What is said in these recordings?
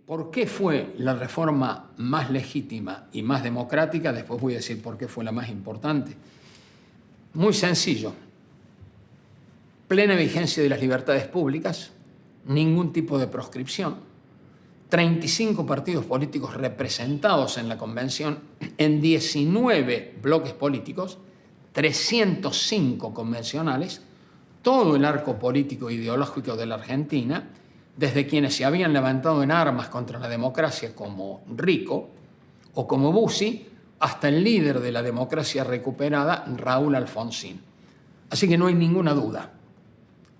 ¿Por qué fue la reforma más legítima y más democrática? Después voy a decir por qué fue la más importante. Muy sencillo. Plena vigencia de las libertades públicas, ningún tipo de proscripción, 35 partidos políticos representados en la convención en 19 bloques políticos, 305 convencionales, todo el arco político e ideológico de la Argentina, desde quienes se habían levantado en armas contra la democracia como Rico o como Bussi, hasta el líder de la democracia recuperada, Raúl Alfonsín. Así que no hay ninguna duda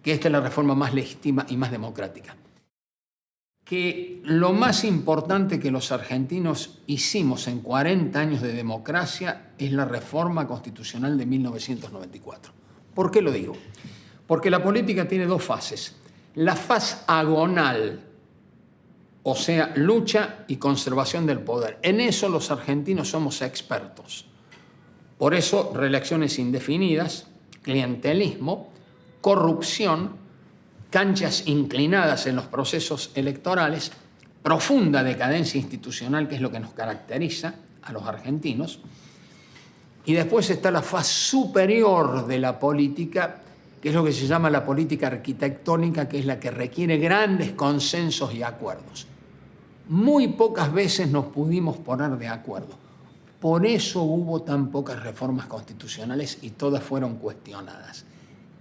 que esta es la reforma más legítima y más democrática. Que lo más importante que los argentinos hicimos en 40 años de democracia es la reforma constitucional de 1994. ¿Por qué lo digo? Porque la política tiene dos fases. La fase agonal, o sea, lucha y conservación del poder. En eso los argentinos somos expertos. Por eso, reelecciones indefinidas, clientelismo, corrupción, canchas inclinadas en los procesos electorales, profunda decadencia institucional, que es lo que nos caracteriza a los argentinos. Y después está la fase superior de la política, que es lo que se llama la política arquitectónica, que es la que requiere grandes consensos y acuerdos. Muy pocas veces nos pudimos poner de acuerdo. Por eso hubo tan pocas reformas constitucionales y todas fueron cuestionadas.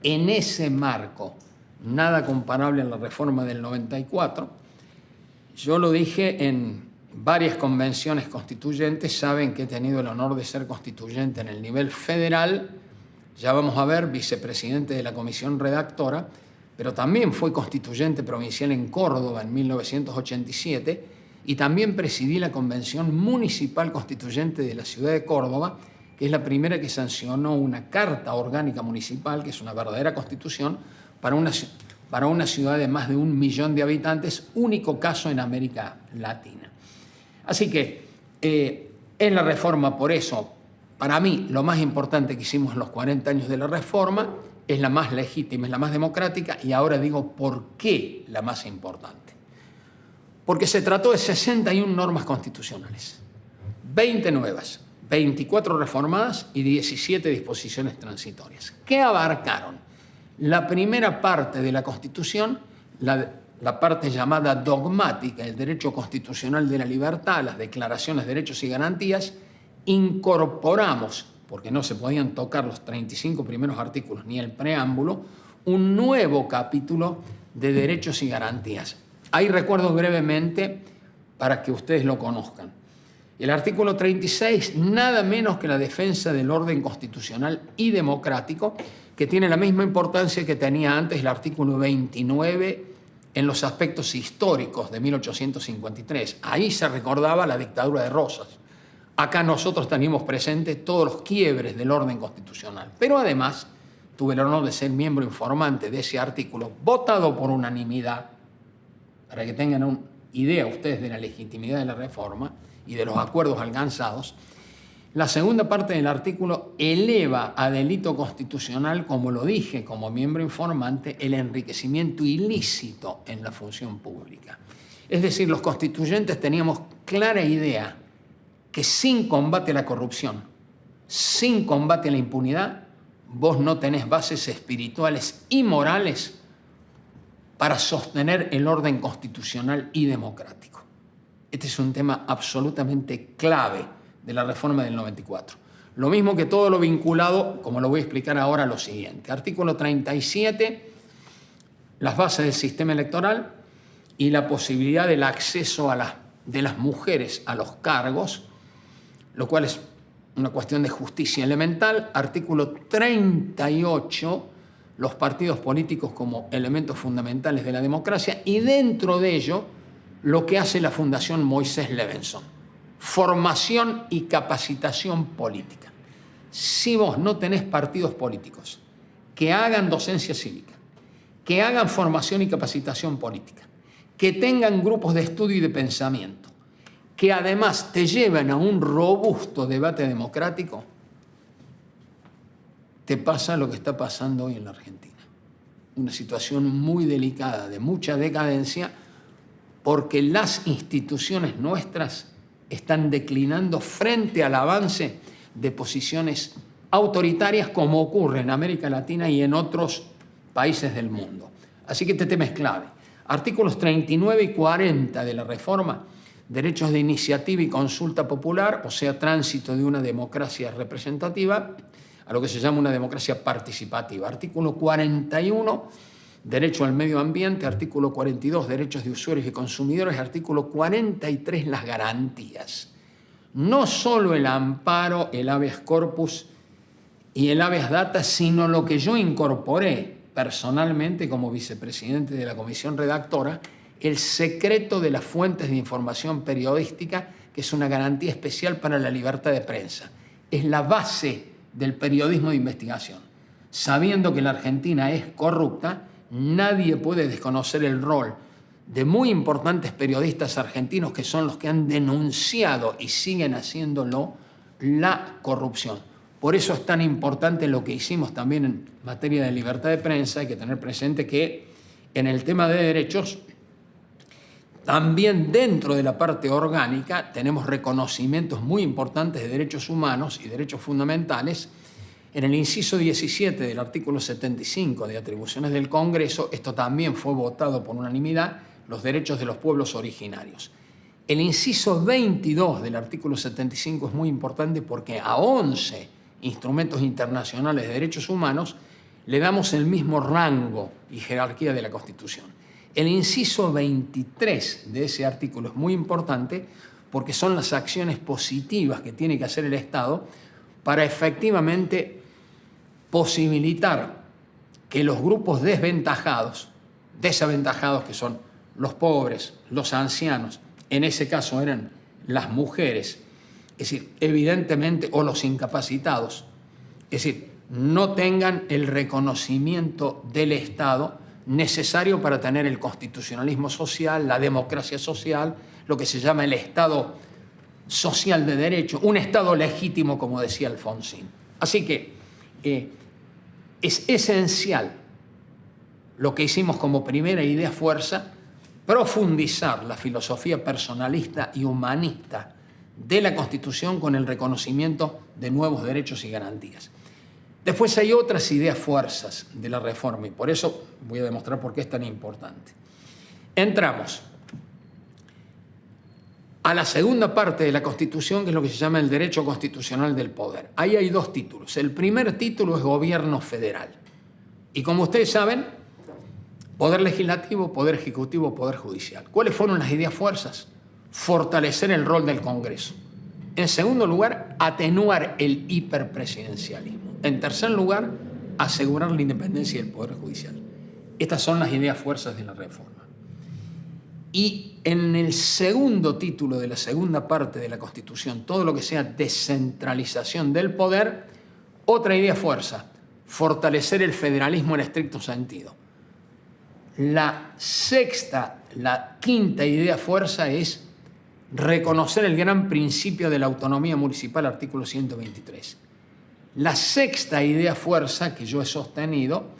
En ese marco, nada comparable a la reforma del 94, yo lo dije en varias convenciones constituyentes, saben que he tenido el honor de ser constituyente en el nivel federal, ya vamos a ver, vicepresidente de la comisión redactora, pero también fue constituyente provincial en Córdoba en 1987 y también presidí la convención municipal constituyente de la ciudad de Córdoba, que es la primera que sancionó una carta orgánica municipal, que es una verdadera constitución, para una ciudad de más de 1 millón de habitantes, único caso en América Latina. Así que en la reforma, por eso, para mí, lo más importante que hicimos en los 40 años de la reforma es la más legítima, es la más democrática, y ahora digo por qué la más importante. Porque se trató de 61 normas constitucionales, 20 nuevas, 24 reformadas y 17 disposiciones transitorias. ¿Qué abarcaron? La primera parte de la Constitución, la parte llamada dogmática, el derecho constitucional de la libertad, las declaraciones de derechos y garantías, incorporamos, porque no se podían tocar los 35 primeros artículos ni el preámbulo, un nuevo capítulo de derechos y garantías. Ahí recuerdo brevemente para que ustedes lo conozcan. El artículo 36, nada menos que la defensa del orden constitucional y democrático, que tiene la misma importancia que tenía antes el artículo 29 en los aspectos históricos de 1853. Ahí se recordaba la dictadura de Rosas. Acá nosotros teníamos presentes todos los quiebres del orden constitucional. Pero además, tuve el honor de ser miembro informante de ese artículo, votado por unanimidad, para que tengan una idea ustedes de la legitimidad de la reforma y de los acuerdos alcanzados. La segunda parte del artículo eleva a delito constitucional, como lo dije como miembro informante, el enriquecimiento ilícito en la función pública. Es decir, los constituyentes teníamos clara idea que sin combate a la corrupción, sin combate a la impunidad, vos no tenés bases espirituales y morales para sostener el orden constitucional y democrático. Este es un tema absolutamente clave de la reforma del 94. Lo mismo que todo lo vinculado, como lo voy a explicar ahora, a lo siguiente. Artículo 37, las bases del sistema electoral y la posibilidad del acceso de las mujeres a los cargos, lo cual es una cuestión de justicia elemental. Artículo 38, los partidos políticos como elementos fundamentales de la democracia, y dentro de ello lo que hace la Fundación Moisés Levenson, formación y capacitación política. Si vos no tenés partidos políticos que hagan docencia cívica, que hagan formación y capacitación política, que tengan grupos de estudio y de pensamiento, que además te lleven a un robusto debate democrático, te pasa lo que está pasando hoy en la Argentina. una situación muy delicada, de mucha decadencia, porque las instituciones nuestras están declinando frente al avance de posiciones autoritarias como ocurre en América Latina y en otros países del mundo. Así que este tema es clave. Artículos 39 y 40 de la reforma, derechos de iniciativa y consulta popular, o sea, tránsito de una democracia representativa a lo que se llama una democracia participativa. Artículo 41, derecho al medio ambiente. Artículo 42, derechos de usuarios y consumidores. Artículo 43, las garantías. No solo el amparo, el habeas corpus y el habeas data, sino lo que yo incorporé personalmente como vicepresidente de la comisión redactora, el secreto de las fuentes de información periodística, que es una garantía especial para la libertad de prensa. Es la base del periodismo de investigación. Sabiendo que la Argentina es corrupta, nadie puede desconocer el rol de muy importantes periodistas argentinos que son los que han denunciado y siguen haciéndolo la corrupción. Por eso es tan importante lo que hicimos también en materia de libertad de prensa. Hay que tener presente que en el tema de derechos, también dentro de la parte orgánica tenemos reconocimientos muy importantes de derechos humanos y derechos fundamentales. En el inciso 17 del artículo 75 de atribuciones del Congreso, esto también fue votado por unanimidad, los derechos de los pueblos originarios. El inciso 22 del artículo 75 es muy importante porque a 11 instrumentos internacionales de derechos humanos le damos el mismo rango y jerarquía de la Constitución. El inciso 23 de ese artículo es muy importante porque son las acciones positivas que tiene que hacer el Estado para efectivamente posibilitar que los grupos desaventajados que son los pobres, los ancianos, en ese caso eran las mujeres, es decir, evidentemente, o los incapacitados, es decir, no tengan el reconocimiento del Estado necesario para tener el constitucionalismo social, la democracia social, lo que se llama el Estado social de derecho, un Estado legítimo, como decía Alfonsín. Así que es esencial lo que hicimos como primera idea fuerza, profundizar la filosofía personalista y humanista de la Constitución con el reconocimiento de nuevos derechos y garantías. Después hay otras ideas fuerzas de la reforma y por eso voy a demostrar por qué es tan importante. Entramos a la segunda parte de la Constitución, que es lo que se llama el derecho constitucional del poder. Ahí hay dos títulos. El primer título es gobierno federal. Y como ustedes saben, poder legislativo, poder ejecutivo, poder judicial. ¿Cuáles fueron las ideas fuerzas? Fortalecer el rol del Congreso. En segundo lugar, atenuar el hiperpresidencialismo. En tercer lugar, asegurar la independencia del Poder Judicial. Estas son las ideas fuerzas de la reforma. Y en el segundo título de la segunda parte de la Constitución, todo lo que sea descentralización del poder, otra idea fuerza, fortalecer el federalismo en estricto sentido. La quinta idea fuerza es reconocer el gran principio de la autonomía municipal, artículo 123. La sexta idea fuerza que yo he sostenido,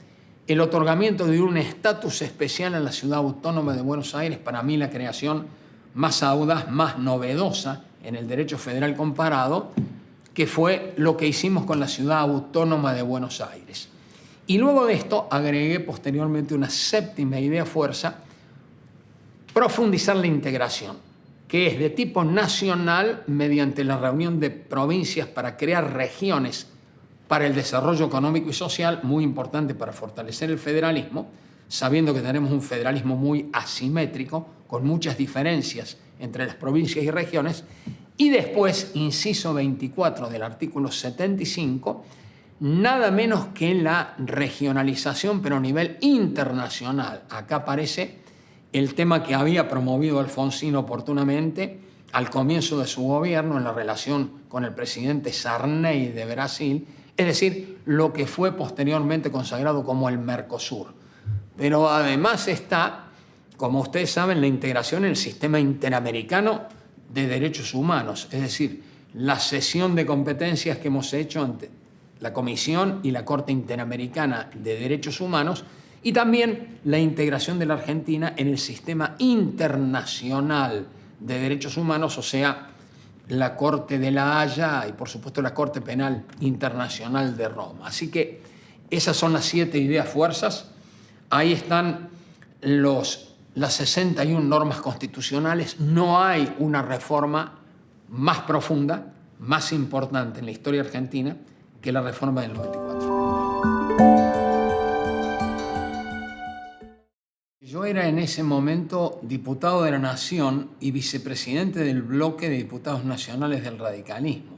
el otorgamiento de un estatus especial a la ciudad autónoma de Buenos Aires, para mí la creación más audaz, más novedosa en el derecho federal comparado, que fue lo que hicimos con la ciudad autónoma de Buenos Aires. Y luego de esto agregué posteriormente una séptima idea fuerza, profundizar la integración, que es de tipo nacional mediante la reunión de provincias para crear regiones para el desarrollo económico y social, muy importante para fortalecer el federalismo, sabiendo que tenemos un federalismo muy asimétrico, con muchas diferencias entre las provincias y regiones, y después, inciso 24 del artículo 75, nada menos que la regionalización, pero a nivel internacional. Acá aparece el tema que había promovido Alfonsín oportunamente al comienzo de su gobierno en la relación con el presidente Sarney de Brasil, es decir, lo que fue posteriormente consagrado como el Mercosur. Pero además está, como ustedes saben, la integración en el sistema interamericano de derechos humanos, es decir, la cesión de competencias que hemos hecho ante la Comisión y la Corte Interamericana de Derechos Humanos y también la integración de la Argentina en el sistema internacional de derechos humanos, o sea, la Corte de la Haya y por supuesto la Corte Penal Internacional de Roma. Así que esas son las 7 ideas fuerzas. Ahí están las 61 normas constitucionales. No hay una reforma más profunda, más importante en la historia argentina que la reforma del 94. Yo era en ese momento diputado de la Nación y vicepresidente del bloque de diputados nacionales del radicalismo.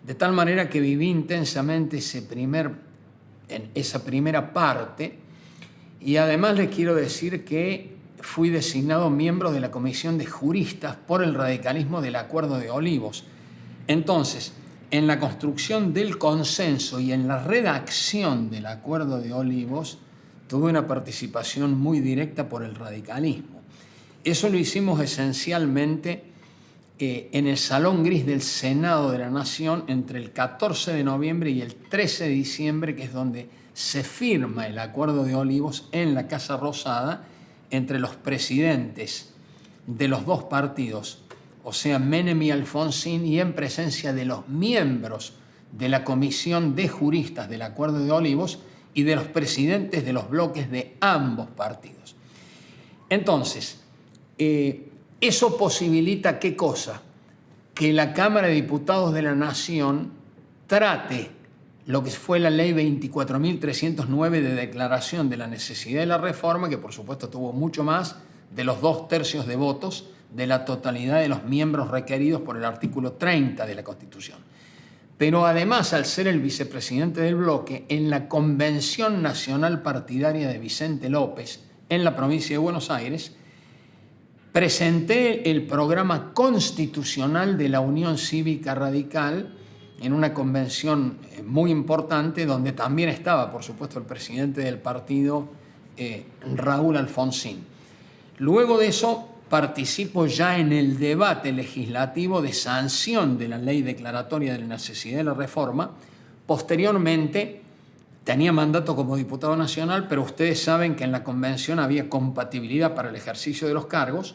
De tal manera que viví intensamente esa primera parte, y además les quiero decir que fui designado miembro de la Comisión de Juristas por el radicalismo del Acuerdo de Olivos. Entonces, en la construcción del consenso y en la redacción del Acuerdo de Olivos, tuve una participación muy directa por el radicalismo. Eso lo hicimos esencialmente en el Salón Gris del Senado de la Nación entre el 14 de noviembre y el 13 de diciembre, que es donde se firma el Acuerdo de Olivos en la Casa Rosada entre los presidentes de los dos partidos, o sea, Menem y Alfonsín, y en presencia de los miembros de la Comisión de Juristas del Acuerdo de Olivos y de los presidentes de los bloques de ambos partidos. Entonces, eso posibilita ¿qué cosa? Que la Cámara de Diputados de la Nación trate lo que fue la ley 24.309 de declaración de la necesidad de la reforma, que por supuesto tuvo mucho más de los 2/3 de votos de la totalidad de los miembros requeridos por el artículo 30 de la Constitución. Pero además, al ser el vicepresidente del bloque, en la Convención Nacional Partidaria de Vicente López, en la provincia de Buenos Aires, presenté el programa constitucional de la Unión Cívica Radical en una convención muy importante, donde también estaba, por supuesto, el presidente del partido, Raúl Alfonsín. Luego de eso, participo ya en el debate legislativo de sanción de la ley declaratoria de la necesidad de la reforma. Posteriormente, tenía mandato como diputado nacional, pero ustedes saben que en la convención había compatibilidad para el ejercicio de los cargos.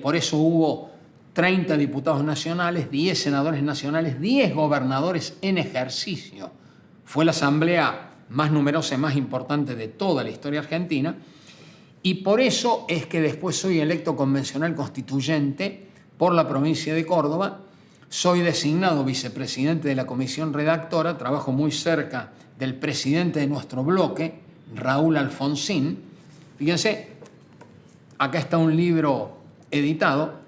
Por eso hubo 30 diputados nacionales, 10 senadores nacionales, 10 gobernadores en ejercicio. Fue la asamblea más numerosa y más importante de toda la historia argentina. Y por eso es que después soy electo convencional constituyente por la provincia de Córdoba, soy designado vicepresidente de la comisión redactora, trabajo muy cerca del presidente de nuestro bloque, Raúl Alfonsín. Fíjense, acá está un libro editado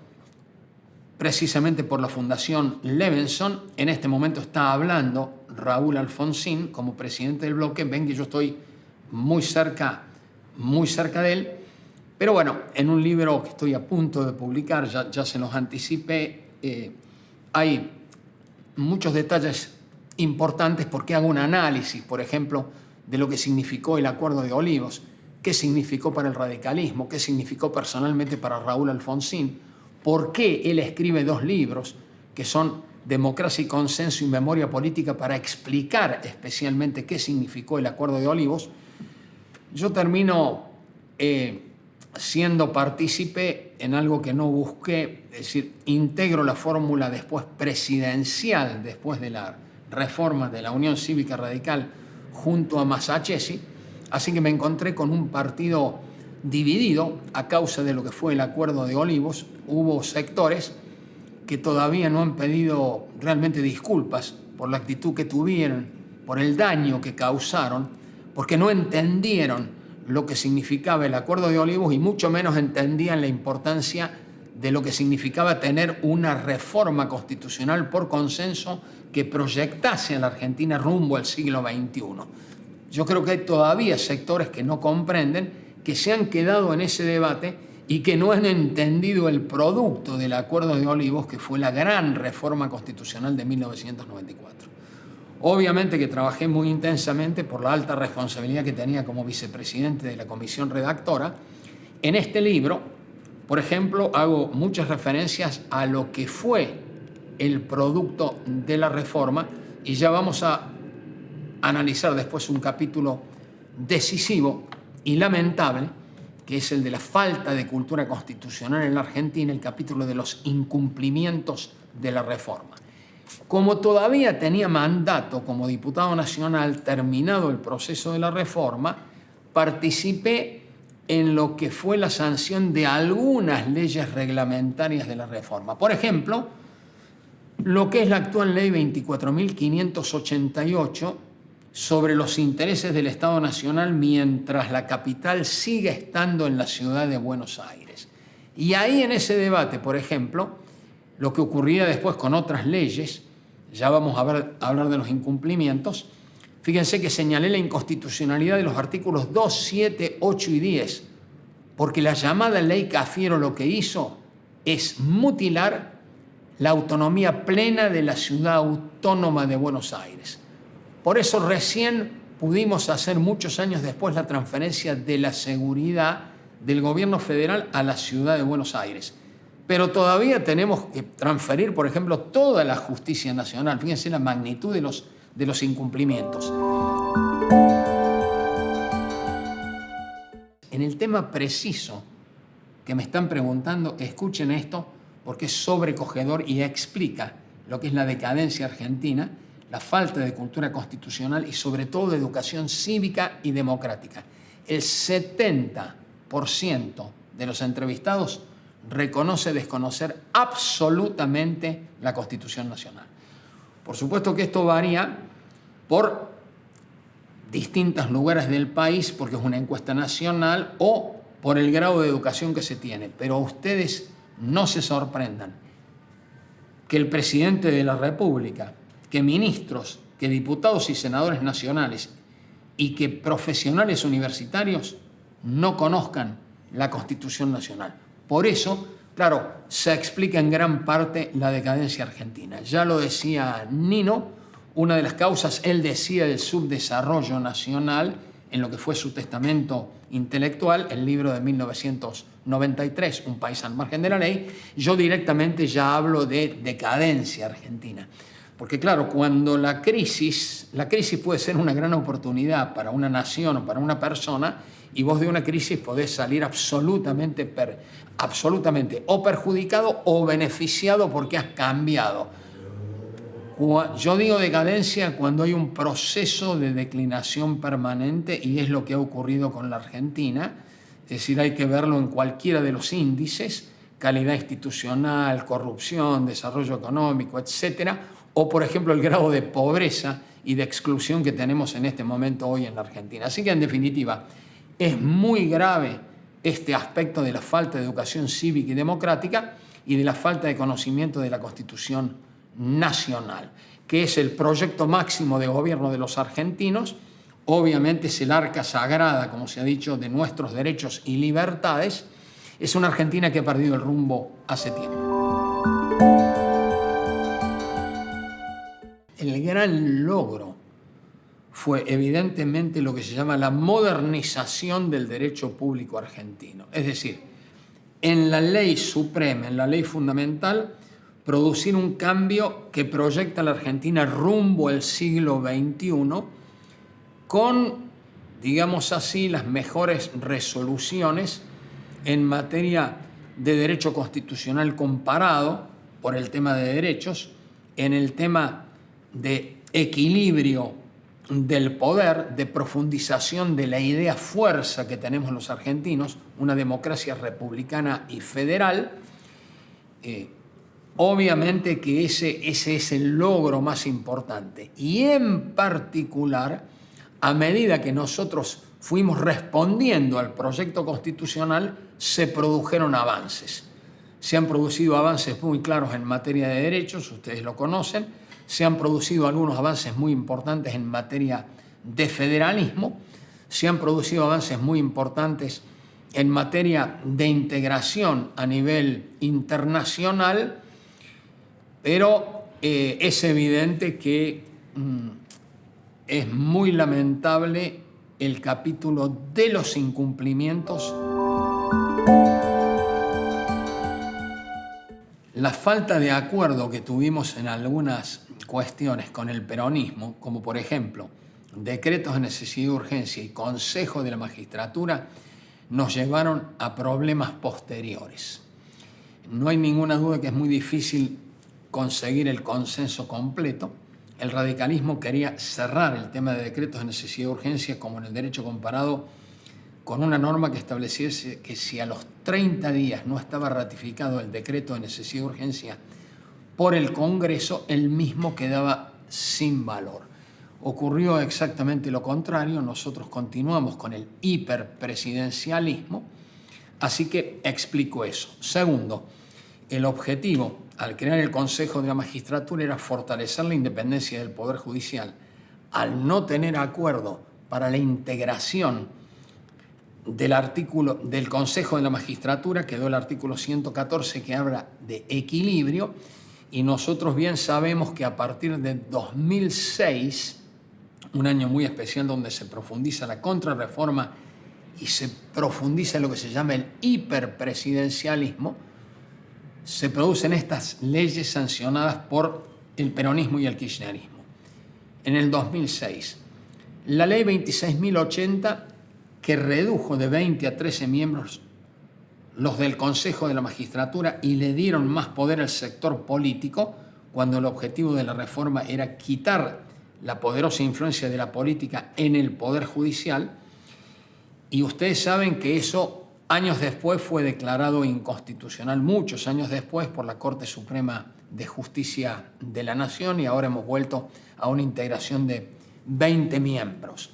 precisamente por la Fundación Levenson. En este momento está hablando Raúl Alfonsín como presidente del bloque. Ven que yo estoy muy cerca de él, pero bueno, en un libro que estoy a punto de publicar, ya se los anticipé, hay muchos detalles importantes porque hago un análisis, por ejemplo, de lo que significó el Acuerdo de Olivos, qué significó para el radicalismo, qué significó personalmente para Raúl Alfonsín, por qué él escribe 2 libros que son Democracia y Consenso y Memoria Política para explicar especialmente qué significó el Acuerdo de Olivos. Yo termino siendo partícipe en algo que no busqué, es decir, integro la fórmula después presidencial, después de la reforma de la Unión Cívica Radical junto a Masachesi, así que me encontré con un partido dividido a causa de lo que fue el Acuerdo de Olivos. Hubo sectores que todavía no han pedido realmente disculpas por la actitud que tuvieron, por el daño que causaron, porque no entendieron lo que significaba el Acuerdo de Olivos y mucho menos entendían la importancia de lo que significaba tener una reforma constitucional por consenso que proyectase a la Argentina rumbo al siglo XXI. Yo creo que hay todavía sectores que no comprenden, que se han quedado en ese debate y que no han entendido el producto del Acuerdo de Olivos, que fue la gran reforma constitucional de 1994. Obviamente que trabajé muy intensamente por la alta responsabilidad que tenía como vicepresidente de la comisión redactora. En este libro, por ejemplo, hago muchas referencias a lo que fue el producto de la reforma y ya vamos a analizar después un capítulo decisivo y lamentable, que es el de la falta de cultura constitucional en la Argentina, el capítulo de los incumplimientos de la reforma. Como todavía tenía mandato como diputado nacional, terminado el proceso de la reforma, participé en lo que fue la sanción de algunas leyes reglamentarias de la reforma. Por ejemplo, lo que es la actual ley 24.588 sobre los intereses del Estado Nacional mientras la capital sigue estando en la ciudad de Buenos Aires. Y ahí en ese debate, por ejemplo, lo que ocurría después con otras leyes, ya vamos a hablar de los incumplimientos, fíjense que señalé la inconstitucionalidad de los artículos 2, 7, 8 y 10, porque la llamada ley Cafiero lo que hizo es mutilar la autonomía plena de la ciudad autónoma de Buenos Aires. Por eso recién pudimos hacer muchos años después la transferencia de la seguridad del gobierno federal a la ciudad de Buenos Aires. Pero todavía tenemos que transferir, por ejemplo, toda la justicia nacional. Fíjense la magnitud de los incumplimientos. En el tema preciso que me están preguntando, escuchen esto porque es sobrecogedor y explica lo que es la decadencia argentina, la falta de cultura constitucional y sobre todo de educación cívica y democrática. El 70% de los entrevistados reconoce desconocer absolutamente la Constitución Nacional. Por supuesto que esto varía por distintos lugares del país, porque es una encuesta nacional, o por el grado de educación que se tiene. Pero ustedes no se sorprendan que el presidente de la República, que ministros, que diputados y senadores nacionales y que profesionales universitarios no conozcan la Constitución Nacional. Por eso, claro, se explica en gran parte la decadencia argentina. Ya lo decía Nino, una de las causas, él decía, del subdesarrollo nacional, en lo que fue su testamento intelectual, el libro de 1993, Un país al margen de la ley. Yo directamente ya hablo de decadencia argentina. Porque claro, cuando la crisis puede ser una gran oportunidad para una nación o para una persona, y vos de una crisis podés salir absolutamente o perjudicado o beneficiado porque has cambiado. Yo digo decadencia cuando hay un proceso de declinación permanente, y es lo que ha ocurrido con la Argentina. Es decir, hay que verlo en cualquiera de los índices: calidad institucional, corrupción, desarrollo económico, etcétera, o por ejemplo el grado de pobreza y de exclusión que tenemos en este momento hoy en la Argentina. Así que en definitiva es muy grave este aspecto de la falta de educación cívica y democrática y de la falta de conocimiento de la Constitución Nacional, que es el proyecto máximo de gobierno de los argentinos. Obviamente es el arca sagrada, como se ha dicho, de nuestros derechos y libertades. Es una Argentina que ha perdido el rumbo hace tiempo. El gran logro fue evidentemente lo que se llama la modernización del derecho público argentino. Es decir, en la ley suprema, en la ley fundamental, producir un cambio que proyecta a la Argentina rumbo al siglo XXI con, digamos así, las mejores resoluciones en materia de derecho constitucional comparado por el tema de derechos, en el tema de equilibrio del poder, de profundización de la idea fuerza que tenemos los argentinos, una democracia republicana y federal. Obviamente que ese es el logro más importante. Y en particular, a medida que nosotros fuimos respondiendo al proyecto constitucional, se produjeron avances. Se han producido avances muy claros en materia de derechos, ustedes lo conocen. Se han producido algunos avances muy importantes en materia de federalismo. Se han producido avances muy importantes en materia de integración a nivel internacional. Pero es evidente que es muy lamentable el capítulo de los incumplimientos. La falta de acuerdo que tuvimos en algunas cuestiones con el peronismo, como por ejemplo decretos de necesidad y urgencia y Consejo de la Magistratura nos llevaron a problemas posteriores. No hay ninguna duda que es muy difícil conseguir el consenso completo. El radicalismo quería cerrar el tema de decretos de necesidad y urgencia como en el derecho comparado con una norma que estableciese que si a los 30 días no estaba ratificado el decreto de necesidad y urgencia por el Congreso, el mismo quedaba sin valor. Ocurrió exactamente lo contrario, nosotros continuamos con el hiperpresidencialismo, así que explico eso. Segundo, el objetivo al crear el Consejo de la Magistratura era fortalecer la independencia del Poder Judicial. Al no tener acuerdo para la integración del artículo del Consejo de la Magistratura, quedó el artículo 114 que habla de equilibrio, y nosotros bien sabemos que a partir de 2006, un año muy especial donde se profundiza la contrarreforma y se profundiza lo que se llama el hiperpresidencialismo, se producen estas leyes sancionadas por el peronismo y el kirchnerismo. En el 2006, la ley 26.080, que redujo de 20 a 13 miembros los del Consejo de la Magistratura y le dieron más poder al sector político, cuando el objetivo de la reforma era quitar la poderosa influencia de la política en el Poder Judicial. Y ustedes saben que eso años después fue declarado inconstitucional, muchos años después, por la Corte Suprema de Justicia de la Nación, y ahora hemos vuelto a una integración de 20 miembros.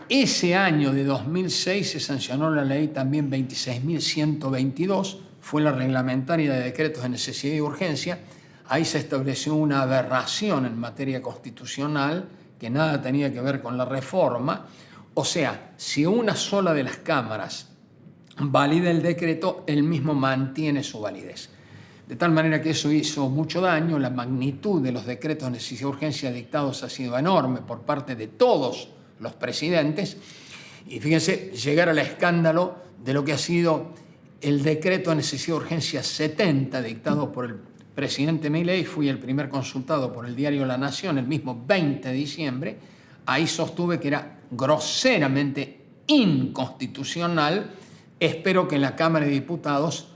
Ese año de 2006 se sancionó la ley también 26.122, fue la reglamentaria de decretos de necesidad y urgencia. Ahí se estableció una aberración en materia constitucional que nada tenía que ver con la reforma. O sea, si una sola de las cámaras valida el decreto, el mismo mantiene su validez. De tal manera que eso hizo mucho daño. La magnitud de los decretos de necesidad y urgencia dictados ha sido enorme por parte de todos los presidentes. Y fíjense, llegar al escándalo de lo que ha sido el decreto de necesidad y urgencia 70 dictado por el presidente Milei. Fui el primer consultado por el diario La Nación el mismo 20 de diciembre. Ahí sostuve que era groseramente inconstitucional. Espero que en la Cámara de Diputados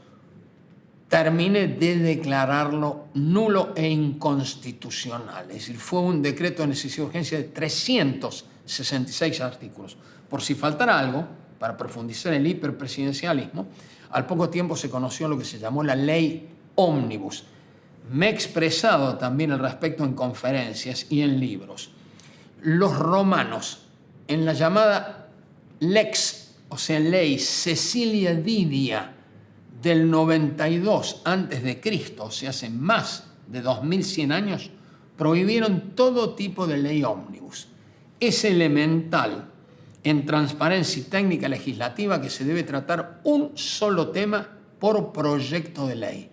termine de declararlo nulo e inconstitucional. Es decir, fue un decreto de necesidad y urgencia de 366 artículos. Por si faltara algo, para profundizar en el hiperpresidencialismo, al poco tiempo se conoció lo que se llamó la ley ómnibus. Me he expresado también al respecto en conferencias y en libros. Los romanos, en la llamada Lex, o sea, ley Cecilia Didia del 92 a.C., o sea, hace más de 2100 años, prohibieron todo tipo de ley ómnibus. Es elemental en transparencia y técnica legislativa que se debe tratar un solo tema por proyecto de ley.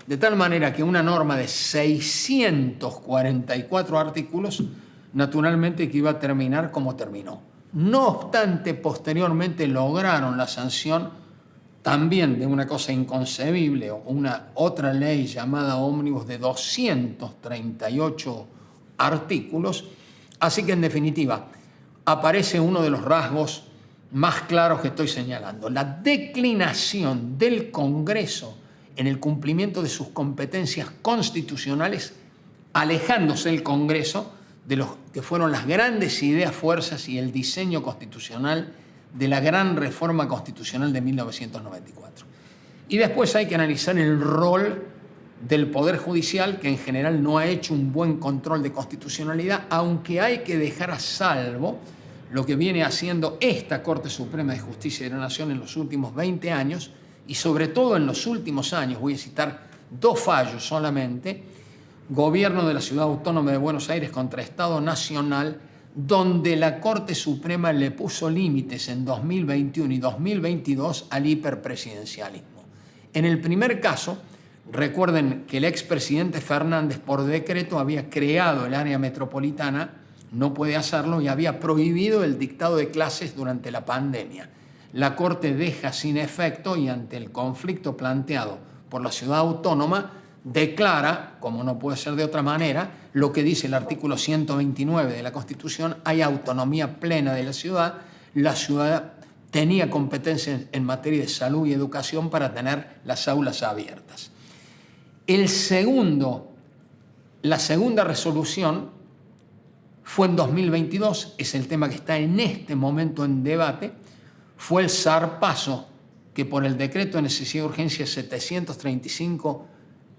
De tal manera que una norma de 644 artículos, naturalmente que iba a terminar como terminó. No obstante, posteriormente lograron la sanción también de una cosa inconcebible, una otra ley llamada ómnibus de 238 artículos. Así que, en definitiva, aparece uno de los rasgos más claros que estoy señalando: la declinación del Congreso en el cumplimiento de sus competencias constitucionales, alejándose el Congreso de lo que fueron las grandes ideas, fuerzas y el diseño constitucional de la gran reforma constitucional de 1994. Y después hay que analizar el rol del Poder Judicial, que en general no ha hecho un buen control de constitucionalidad, aunque hay que dejar a salvo lo que viene haciendo esta Corte Suprema de Justicia de la Nación en los últimos 20 años, y sobre todo en los últimos años. Voy a citar dos fallos solamente: Gobierno de la Ciudad Autónoma de Buenos Aires contra Estado Nacional, donde la Corte Suprema le puso límites en 2021 y 2022 al hiperpresidencialismo. En el primer caso, recuerden que el expresidente Fernández por decreto había creado el área metropolitana, no puede hacerlo, y había prohibido el dictado de clases durante la pandemia. La Corte deja sin efecto, y ante el conflicto planteado por la Ciudad Autónoma, declara, como no puede ser de otra manera, lo que dice el artículo 129 de la Constitución: hay autonomía plena de la ciudad tenía competencia en materia de salud y educación para tener las aulas abiertas. La segunda resolución fue en 2022, es el tema que está en este momento en debate, fue el zarpazo que por el decreto de necesidad de urgencia 735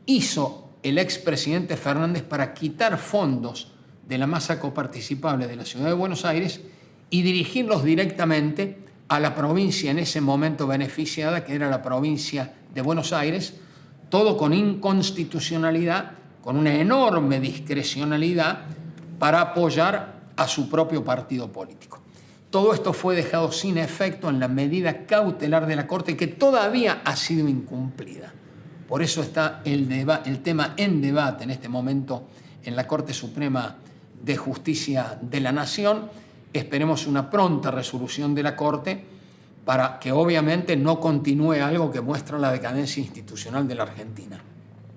hizo el expresidente Fernández para quitar fondos de la masa coparticipable de la Ciudad de Buenos Aires y dirigirlos directamente a la provincia en ese momento beneficiada, que era la provincia de Buenos Aires, todo con inconstitucionalidad, con una enorme discrecionalidad para apoyar a su propio partido político. Todo esto fue dejado sin efecto en la medida cautelar de la Corte, que todavía ha sido incumplida. Por eso está el tema en debate en este momento en la Corte Suprema de Justicia de la Nación. Esperemos una pronta resolución de la Corte para que obviamente no continúe algo que muestra la decadencia institucional de la Argentina,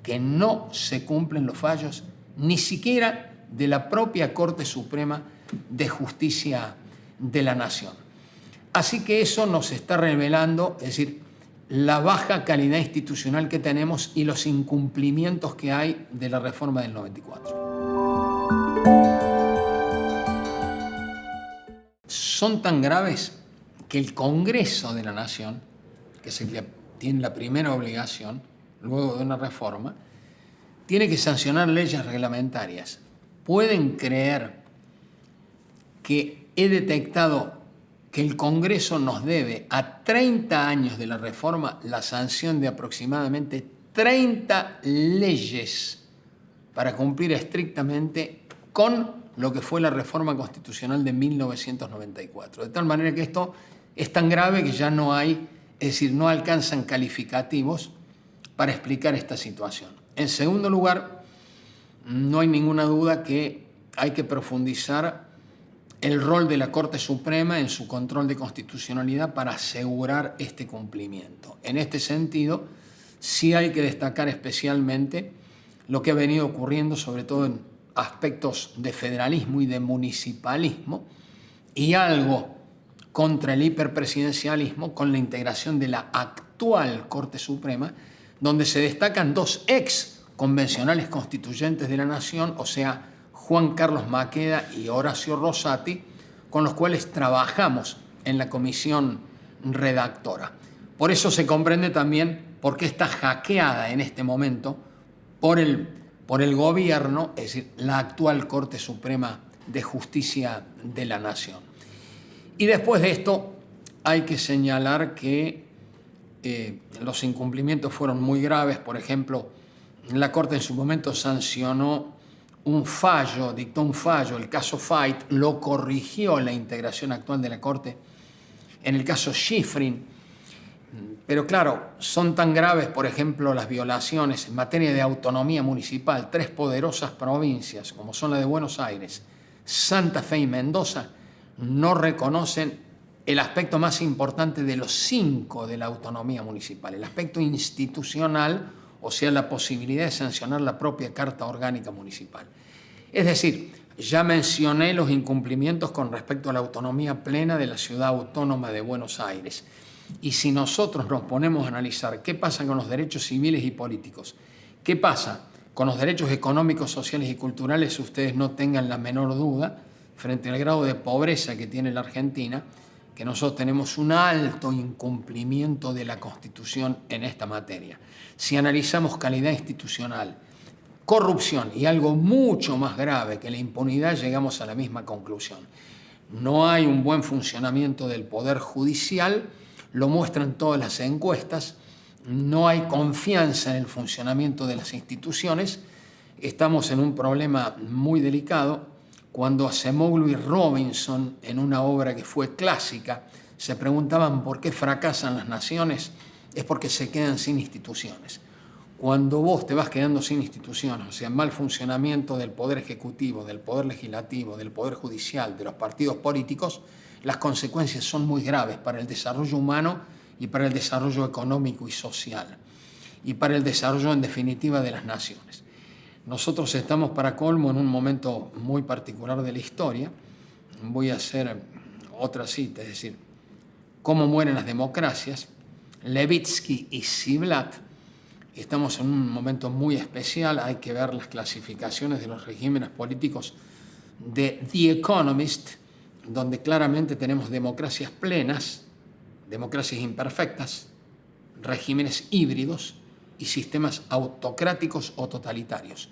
que no se cumplen los fallos ni siquiera de la propia Corte Suprema de Justicia de la Nación. Así que eso nos está revelando, es decir, la baja calidad institucional que tenemos y los incumplimientos que hay de la reforma del 94. Son tan graves que el Congreso de la Nación, que es el que tiene la primera obligación, luego de una reforma, tiene que sancionar leyes reglamentarias. ¿Pueden creer que he detectado que el Congreso nos debe a 30 años de la reforma la sanción de aproximadamente 30 leyes para cumplir estrictamente con lo que fue la reforma constitucional de 1994? De tal manera que esto es tan grave que ya no hay, es decir, no alcanzan calificativos para explicar esta situación. En segundo lugar, no hay ninguna duda que hay que profundizar el rol de la Corte Suprema en su control de constitucionalidad para asegurar este cumplimiento. En este sentido, sí hay que destacar especialmente lo que ha venido ocurriendo, sobre todo en aspectos de federalismo y de municipalismo, y algo contra el hiperpresidencialismo con la integración de la actual Corte Suprema, donde se destacan dos ex convencionales constituyentes de la Nación, o sea, Juan Carlos Maqueda y Horacio Rosati, con los cuales trabajamos en la comisión redactora. Por eso se comprende también por qué está hackeada en este momento por el gobierno, es decir, la actual Corte Suprema de Justicia de la Nación. Y después de esto hay que señalar que los incumplimientos fueron muy graves. Por ejemplo, la Corte en su momento sancionó un fallo, dictó un fallo, el caso Fait, lo corrigió la integración actual de la Corte en el caso Schifrin. Pero claro, son tan graves, por ejemplo, las violaciones en materia de autonomía municipal. 3 poderosas provincias, como son la de Buenos Aires, Santa Fe y Mendoza, no reconocen el aspecto más importante de los 5 de la autonomía municipal, el aspecto institucional, o sea, la posibilidad de sancionar la propia Carta Orgánica Municipal. Es decir, ya mencioné los incumplimientos con respecto a la autonomía plena de la Ciudad Autónoma de Buenos Aires. Y si nosotros nos ponemos a analizar qué pasa con los derechos civiles y políticos, qué pasa con los derechos económicos, sociales y culturales, ustedes no tengan la menor duda, frente al grado de pobreza que tiene la Argentina, que nosotros tenemos un alto incumplimiento de la Constitución en esta materia. Si analizamos calidad institucional, corrupción y algo mucho más grave que la impunidad, llegamos a la misma conclusión. No hay un buen funcionamiento del Poder Judicial, lo muestran todas las encuestas, no hay confianza en el funcionamiento de las instituciones, estamos en un problema muy delicado. Cuando Acemoglu y Robinson, en una obra que fue clásica, se preguntaban por qué fracasan las naciones, es porque se quedan sin instituciones. Cuando vos te vas quedando sin instituciones, o sea, mal funcionamiento del Poder Ejecutivo, del Poder Legislativo, del Poder Judicial, de los partidos políticos, las consecuencias son muy graves para el desarrollo humano y para el desarrollo económico y social. y para el desarrollo en definitiva de las naciones. Nosotros estamos para colmo en un momento muy particular de la historia. Voy a hacer otra cita, es decir, cómo mueren las democracias. Levitsky y Ziblatt. Estamos en un momento muy especial, hay que ver las clasificaciones de los regímenes políticos de The Economist, donde claramente tenemos democracias plenas, democracias imperfectas, regímenes híbridos y sistemas autocráticos o totalitarios.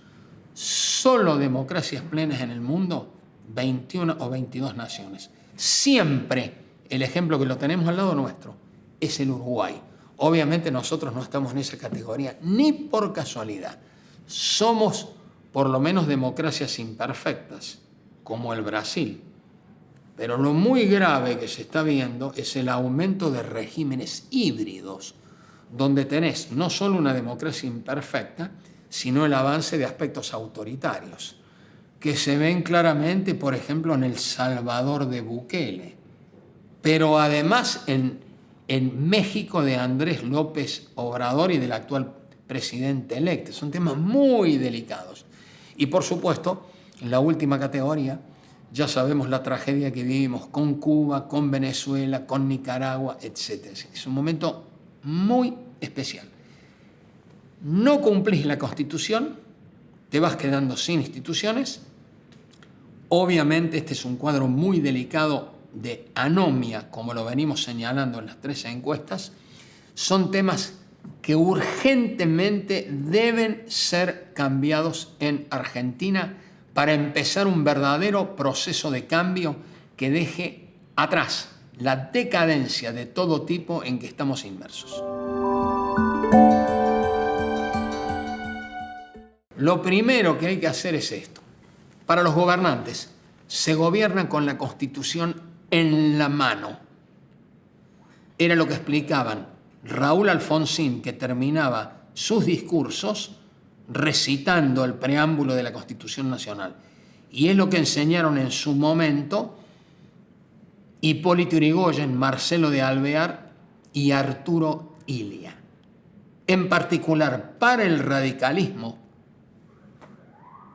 Solo democracias plenas en el mundo, 21 o 22 naciones. Siempre el ejemplo que lo tenemos al lado nuestro es el Uruguay. Obviamente nosotros no estamos en esa categoría, ni por casualidad. Somos por lo menos democracias imperfectas, como el Brasil. Pero lo muy grave que se está viendo es el aumento de regímenes híbridos, donde tenés no solo una democracia imperfecta, sino el avance de aspectos autoritarios, que se ven claramente, por ejemplo, en El Salvador de Bukele, pero además en México de Andrés López Obrador y del actual presidente electo. Son temas muy delicados. Y por supuesto, en la última categoría, ya sabemos la tragedia que vivimos con Cuba, con Venezuela, con Nicaragua, etc. Es un momento muy especial. No cumplís la Constitución, te vas quedando sin instituciones. Obviamente este es un cuadro muy delicado de anomia, como lo venimos señalando en las 13 encuestas. Son temas que urgentemente deben ser cambiados en Argentina para empezar un verdadero proceso de cambio que deje atrás la decadencia de todo tipo en que estamos inmersos. Lo primero que hay que hacer es esto. Para los gobernantes, se gobierna con la Constitución en la mano. Era lo que explicaban Raúl Alfonsín, que terminaba sus discursos recitando el preámbulo de la Constitución Nacional. Y es lo que enseñaron en su momento Hipólito Yrigoyen, Marcelo de Alvear y Arturo Illia. En particular, para el radicalismo,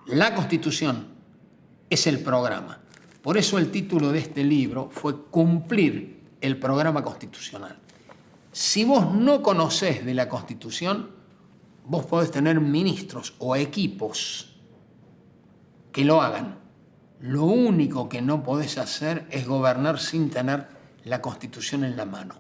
la Constitución es el programa. Por eso el título de este libro fue Cumplir el programa constitucional. Si vos no conocés de la Constitución, vos podés tener ministros o equipos que lo hagan. Lo único que no podés hacer es gobernar sin tener la Constitución en la mano.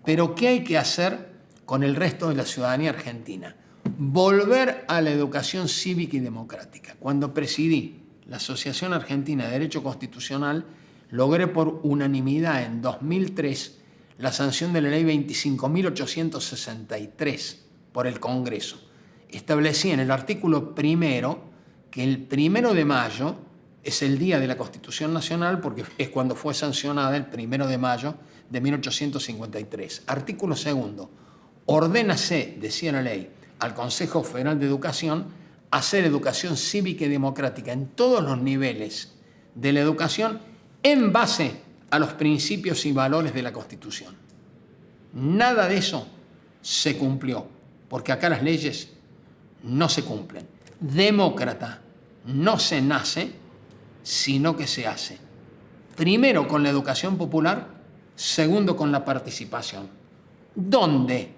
Pero ¿qué hay que hacer con el resto de la ciudadanía argentina? Volver a la educación cívica y democrática. Cuando presidí la Asociación Argentina de Derecho Constitucional, logré por unanimidad en 2003 la sanción de la Ley 25.863 por el Congreso. Establecí en el artículo primero que el 1 de mayo es el día de la Constitución Nacional porque es cuando fue sancionada el 1 de mayo de 1853. Artículo segundo. Ordénase, decía la ley, al Consejo Federal de Educación hacer educación cívica y democrática en todos los niveles de la educación en base a los principios y valores de la Constitución. Nada de eso se cumplió, porque acá las leyes no se cumplen. Demócrata no se nace, sino que se hace. Primero con la educación popular, segundo con la participación. ¿Dónde?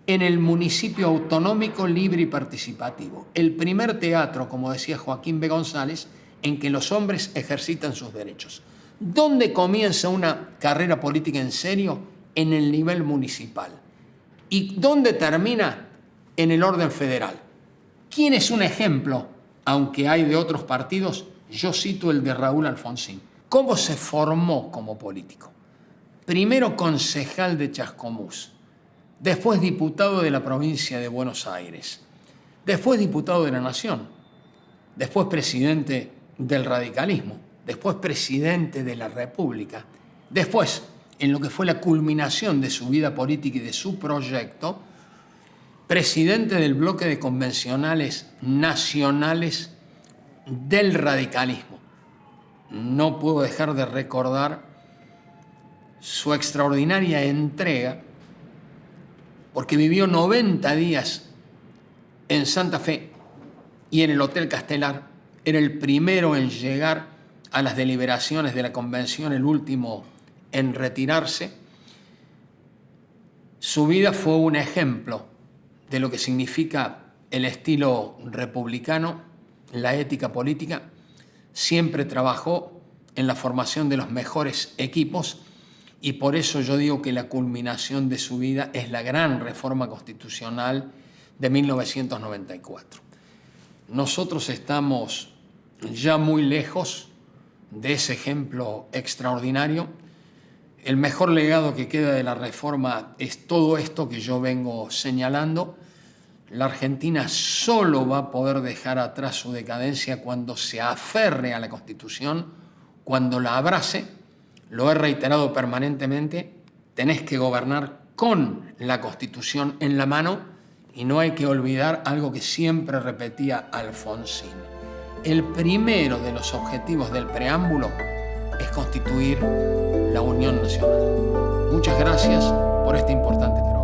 En el municipio autonómico libre y participativo. El primer teatro, como decía Joaquín B. González, en que los hombres ejercitan sus derechos. ¿Dónde comienza una carrera política en serio? En el nivel municipal. ¿Y dónde termina? En el orden federal. ¿Quién es un ejemplo? Aunque hay de otros partidos, yo cito el de Raúl Alfonsín. ¿Cómo se formó como político? Primero concejal de Chascomús. Después diputado de la provincia de Buenos Aires, después diputado de la Nación, después presidente del radicalismo, después presidente de la República, después, en lo que fue la culminación de su vida política y de su proyecto, presidente del bloque de convencionales nacionales del radicalismo. No puedo dejar de recordar su extraordinaria entrega porque vivió 90 días en Santa Fe y en el Hotel Castelar. Era el primero en llegar a las deliberaciones de la convención, el último en retirarse. Su vida fue un ejemplo de lo que significa el estilo republicano, la ética política. Siempre trabajó en la formación de los mejores equipos y por eso yo digo que la culminación de su vida es la gran reforma constitucional de 1994. Nosotros estamos ya muy lejos de ese ejemplo extraordinario. El mejor legado que queda de la reforma es todo esto que yo vengo señalando. La Argentina solo va a poder dejar atrás su decadencia cuando se aferre a la Constitución, cuando la abrace. Lo he reiterado permanentemente, tenés que gobernar con la Constitución en la mano y no hay que olvidar algo que siempre repetía Alfonsín. El primero de los objetivos del preámbulo es constituir la Unión Nacional. Muchas gracias por este importante programa.